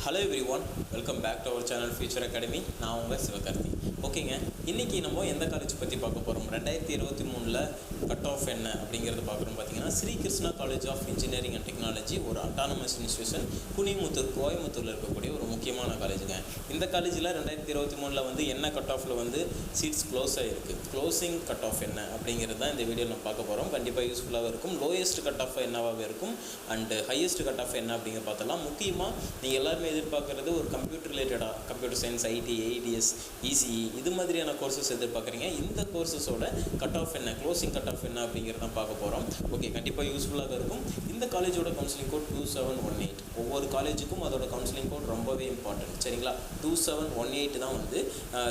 Hello everyone, welcome back to our channel future academy. நான் உங்கள் சிவகார்த்தி. ஓகேங்க, இன்றைக்கி நம்ம எந்த காலேஜ் பற்றி பார்க்க போகிறோம், 2023 கட் ஆஃப் என்ன அப்படிங்கிறது பார்க்குறோம். பார்த்தீங்கன்னா Sri Krishna college of engineering and technology ஒரு அட்டானமஸ் இன்ஸ்டியூஷன், கோயம்புத்தூரில் இருக்கக்கூடிய ஒரு முக்கியமான காலேஜுங்க. இந்த காலேஜில் 2023 வந்து என்ன கட் ஆஃபில் வந்து சீட்ஸ் க்ளோஸ் ஆகிருக்கு, க்ளோசிங் கட் ஆஃப் என்ன அப்படிங்கிறது தான் இந்த வீடியோ நம்ம பார்க்க போகிறோம். கண்டிப்பாக யூஸ்ஃபுல்லாக இருக்கும். லோயஸ்ட் கட் ஆஃப் என்னவாக இருக்கும் அண்ட் ஹையஸ்ட் கட் ஆஃப் என்ன அப்படிங்கிறத பார்த்தலாம். முக்கியமாக நீங்கள் எல்லாருமே எதிர்பார்க்குறது ஒரு கம்ப்யூட்டர் ரிலேட்டடாக, computer science, IT, ADS, ECE இது மாதிரியான கோர்சஸ் எதிர்பார்க்குறீங்க. இந்த கோர்சஸோட கட் ஆஃப் என்ன, க்ளோசிங் கட் ஆஃப் என்ன அப்படிங்கிறத பார்க்க போகிறோம். ஓகே, கண்டிப்பாக யூஸ்ஃபுல்லாக இருக்கும். இந்த காலேஜோட கவுன்சிலிங் கோட் 2718. ஒவ்வொரு காலேஜுக்கும் அதோட கவுன்சிலிங் கோட் ரொம்பவே இம்பார்ட்டன்ட், சரிங்களா? 2718 தான் வந்து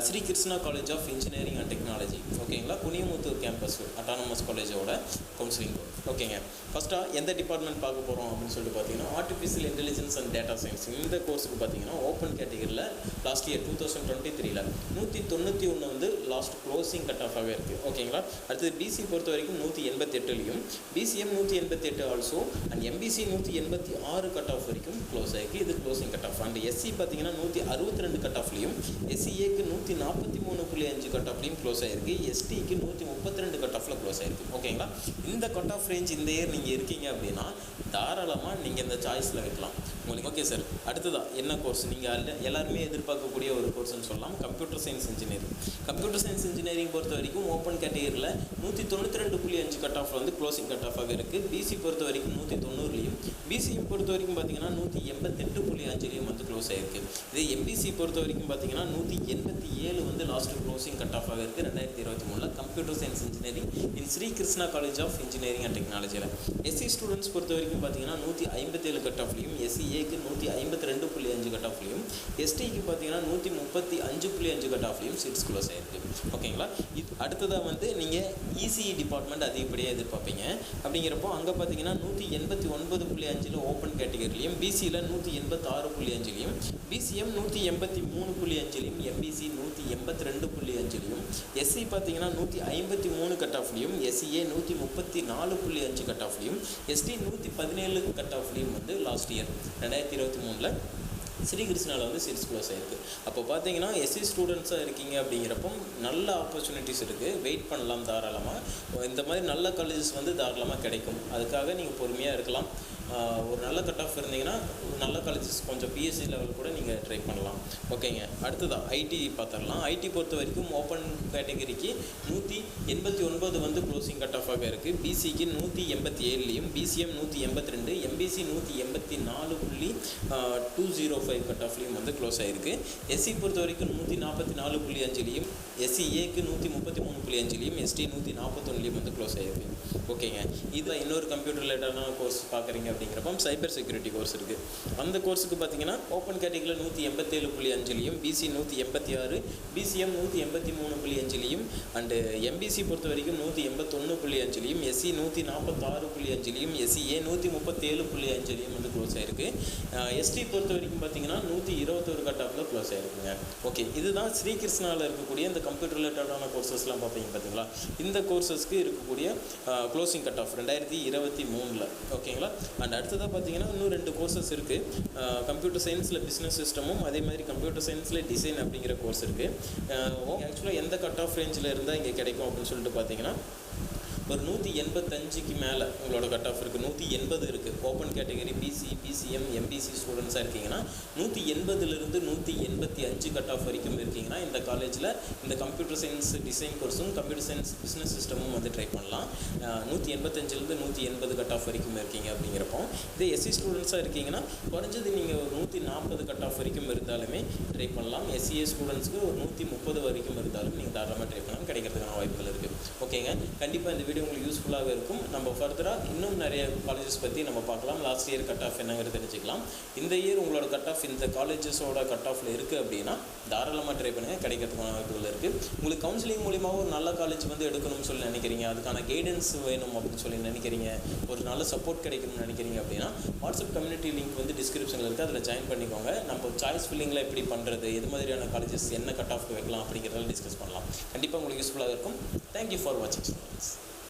Sri Krishna college of engineering and technology, ஓகேங்களா, குனியமுத்தூர் கேம்பஸ் அட்டானமஸ் காலேஜோட கவுன்சிலிங் கோட். ஓகேங்க, ஃபஸ்ட்டாக எந்த டிபார்ட்மெண்ட் பார்க்க போகிறோம் அப்படின்னு சொல்லிட்டு பார்த்தீங்கன்னா artificial intelligence and data science. இந்த கோர்ஸுக்கு பார்த்தீங்கன்னா ஓப்பன் கேட்டகரியில் லாஸ்ட் இயர் 2023 191 வந்து லாஸ்ட் க்ளோசிங் கட் ஆஃபாகவே இருக்குது, ஓகேங்களா. அடுத்தது பிசி பொறுத்த வரைக்கும் 188லையும், BCM 188 also and MBC 186 cut off வரைக்கும் க்ளோஸ் ஆகிருக்கு. இது closing cut off. And SC பார்த்தீங்கன்னா 162 கட் ஆஃப்லையும், எஸ்சிஏக்கு 143.5 கட் ஆஃப்லையும் க்ளோஸ் ஆகிருக்கு. எஸ்டிக்கு 132 கட் ஆஃபில் க்ளோஸ் ஆகிருக்கு, ஓகேங்களா. இந்த கட் ஆஃப் ரேஞ்ச் இந்த இயர் நீங்கள் இருக்கீங்க அப்படின்னா தாராளமாக நீங்கள் இந்த சாய்ஸில் வைக்கலாம் உங்களுக்கு. ஓகே சார், அடுத்ததான் என்ன கோர்ஸ் நீங்கள் எல்லாருமே எதிர்பார்க்கக்கூடிய ஒரு கோர்ஸ்னு சொல்லலாம், computer science engineering. Computer science engineering பொறுத்த வரைக்கும் ஓப்பன் கேட்டகரியில் 192.5 கட் ஆஃப் வந்து க்ளோசிங் கட் ஆஃபாக இருக்குது. பிசி பொறுத்த வரைக்கும் 190லையும், பிசிஎம் பொறுத்த வரைக்கும் பார்த்தீங்கன்னா 188.5லையும் வந்து க்ளோஸ் ஆகிருக்கு. இதே எம்பிசி பொறுத்த வரைக்கும் பார்த்தீங்கன்னா 187 வந்து லாஸ்ட் க்ளோசிங் கட் ஆஃபாக இருக்குது 2023 computer science engineering in Sri Krishna college of engineering and டெக்னாலஜியில். எஸ்சி ஸ்டூடெண்ட்ஸ் பொறுத்த வரைக்கும் பார்த்தீங்கன்னா 157 கட் ஆஃப்லையும், எஸ்சிஏக்கு 152.5 கட் ஆஃப்லையும், எஸ்டிக்கு பார்த்தீங்கன்னா 135.5 கட் ஆஃப்லையும் சீட்ஸ் க்ளோஸ் ஆகிருக்கு, ஓகேங்களா. இது அடுத்ததாக வந்து நீங்கள் இசிஇ டிபார்ட்மெண்ட் அதிகப்படியாக எதிர்பார்ப்பீங்க. அப்படிங்கிறப்போ அங்கே பார்த்தீங்கன்னா 189.5 ஓப்பன் கேட்டகரிலையும், பிசியில் 186.5லையும், பிசிஎம் 183.5லையும், எம்பிசி 182.5லையும், எஸ்சி பார்த்தீங்கன்னா 153 கட் ஆஃப்லையும், எஸ்சிஏ 134.5 கட் ஆஃப்லையும், எஸ்டி 117 கட் ஆஃப்லையும் வந்து லாஸ்ட் இயர் 2023 ஸ்ரீ கிருஷ்ணாவில் வந்து சீட்ஸ் க்ளோஸ் ஆகிருக்கு. அப்போ பார்த்தீங்கன்னா எஸ்சி ஸ்டூடெண்ட்ஸாக இருக்கீங்க அப்படிங்கிறப்போ நல்ல ஆப்பர்ச்சுனிட்டிஸ் இருக்குது, வெயிட் பண்ணலாம் தாராளமாக. இந்த மாதிரி நல்ல காலேஜஸ் வந்து தாராளமாக கிடைக்கும். அதுக்காக நீங்கள் பொறுமையாக இருக்கலாம். ஒரு நல்ல கட் ஆஃப் இருந்தீங்கன்னா நல்ல காலேஜஸ் கொஞ்சம் பிஎஸ்சி லெவல் கூட நீங்கள் ட்ரை பண்ணலாம், ஓகேங்க. அடுத்ததான் ஐடி பார்த்துடலாம். ஐடி பொறுத்த வரைக்கும் ஓப்பன் கேட்டகரிக்கு 189 வந்து க்ளோசிங் கட் ஆஃபாக இருக்குது. பிசிக்கு 187லையும், பிசிஎம் 182, எம்பிசி 184.205 கட் ஆஃப்லையும் வந்து க்ளோஸ் ஆகிருக்கு. எஸ்சி பொறுத்த வரைக்கும் 144.5லையும், எஸ்சிஏக்கு 133.5லையும், எஸ்டி 141லையும் வந்து க்ளோஸ் ஆகிருக்கு, ஓகேங்க. இதுதான் இன்னொரு கம்ப்யூட்டர் ரிலேட்டடான கோர்ஸ் பார்க்குறீங்க அப்படிங்கிறப்ப சைபர் செக்யூரிட்டி கோர்ஸ் இருக்குது. அந்த கோர்ஸுக்கு பார்த்தீங்கன்னா ஓப்பன் கேட்டகரியில் 187.5லையும், பிசி 186, பிசிஎம் 183.5லையும், அண்டு எம்பிசி பொறுத்த வரைக்கும் 181.5லையும், எஸ்சி 146.5லையும், எஸ்சிஏ 137.5லையும் வந்து க்ளோஸ் ஆகிருக்கு. எஸ்டி பொறுத்த வரைக்கும் பார்த்தீங்கன்னா 121 கட் ஆஃபில் க்ளோஸ் ஆகிருக்குங்க, ஓகே. இதுதான் ஸ்ரீ கிருஷ்ணாவில் இருக்கக்கூடிய இந்த கம்ப்யூட்டர் ரிலேட்டடான கோர்சஸ்லாம் பார்ப்பீங்க பார்த்தீங்களா. இந்த கோர்சஸ்க்கு இருக்கக்கூடிய க்ளோசிங் கட் ஆஃப் 2023, ஓகேங்களா. அண்ட் அடுத்ததாக பார்த்தீங்கன்னா இன்னும் 2 கோர்சஸ் இருக்குது. கம்ப்யூட்டர் சயின்ஸில் பிஸ்னஸ் சிஸ்டமும், அதே மாதிரி கம்ப்யூட்டர் சயின்ஸில் டிசைன் அப்படிங்கிற கோர்ஸ் இருக்குது. ஆக்சுவலாக எந்த கட் ஆஃப் ரேஞ்சில் இருந்தால் இங்கே கிடைக்கும் அப்படின்னு சொல்லிட்டு பார்த்தீங்கன்னா ஒரு 185க்கு மேலே உங்களோட கட் ஆஃப் இருக்குது. 180 இருக்குது. Open category BC, BCM, MBC ஸ்டூடெண்ட்ஸாக இருக்கீங்கன்னா 180லிருந்து 185 கட் ஆஃப் வரைக்கும் இருக்கீங்கன்னா இந்த காலேஜில் இந்த கம்ப்யூட்டர் சயின்ஸ் டிசைன் கோர்ஸும் கம்ப்யூட்டர் சயின்ஸ் பிஸ்னஸ் சிஸ்டமும் வந்து ட்ரை பண்ணலாம். 185லேருந்து 180 கட் ஆஃப் வரைக்கும் இருக்கீங்க அப்படிங்கிறப்போ, இதே எஸ்சி ஸ்டூடெண்ட்ஸாக இருக்கீங்கன்னா குறைஞ்சது நீங்கள் ஒரு 140 கட் ஆஃப் வரைக்கும் இருந்தாலுமே ட்ரை பண்ணலாம். எஸ்சிஏ ஸ்டூடெண்ட்ஸ்க்கு ஒரு 130 வரைக்கும் இருந்தாலும் நீங்கள் தாராளமாக ட்ரை பண்ணலாம், கிடைக்கிறதுக்கான வாய்ப்புகள் இருக்குது, ஓகேங்க. கண்டிப்பாக இந்த வீடியோ உங்களுக்கு யூஸ்ஃபுல்லாக இருக்கும். நம்ம ஃபர்தராக இன்னும் நிறைய காலேஜஸ் பற்றி நம்ம பார்க்கலாம். லாஸ்ட் இயர் கட் ஆஃப் என்னங்கிறது தெரிஞ்சுக்கலாம். இந்த இயர் உங்களோட கட் ஆஃப் இந்த காலேஜஸோட கட் ஆஃபில் இருக்குது அப்படின்னா தாராளமாக ட்ரை பண்ணுங்கள், கிடைக்கிறதுக்கான வாய்ப்புகள் இருக்குது. உங்களுக்கு கவுன்சிலிங் மூலியமாக ஒரு நல்ல காலேஜ் வந்து எடுக்கணும்னு சொல்லி நினைக்கிறீங்க, அதுக்கான கைடன்ஸ் வேணும் அப்படின்னு சொல்லி நினைக்கிறீங்க, ஒரு நல்ல சப்போர்ட் கிடைக்கணும்னு நினைக்கிறீங்க அப்படின்னா வாட்ஸ்அப் கம்யூனிட்டி லிங்க் வந்து டிஸ்கிரிப்ஷனில் இருக்குது, அதில் ஜாயின் பண்ணிக்கோங்க. நம்ம சாய்ஸ் ஃபில்லிங்கில் எப்படி பண்ணுறது, எது மாதிரியான காலேஜஸ் என்ன கட் ஆஃப் வைக்கலாம் அப்படிங்கிறதெல்லாம் டிஸ்கஸ் பண்ணலாம். கண்டிப்பாக உங்களுக்கு யூஸ்ஃபுல்லாக இருக்கும். தேங்க்யூ ஃபார் வாட்சிங்.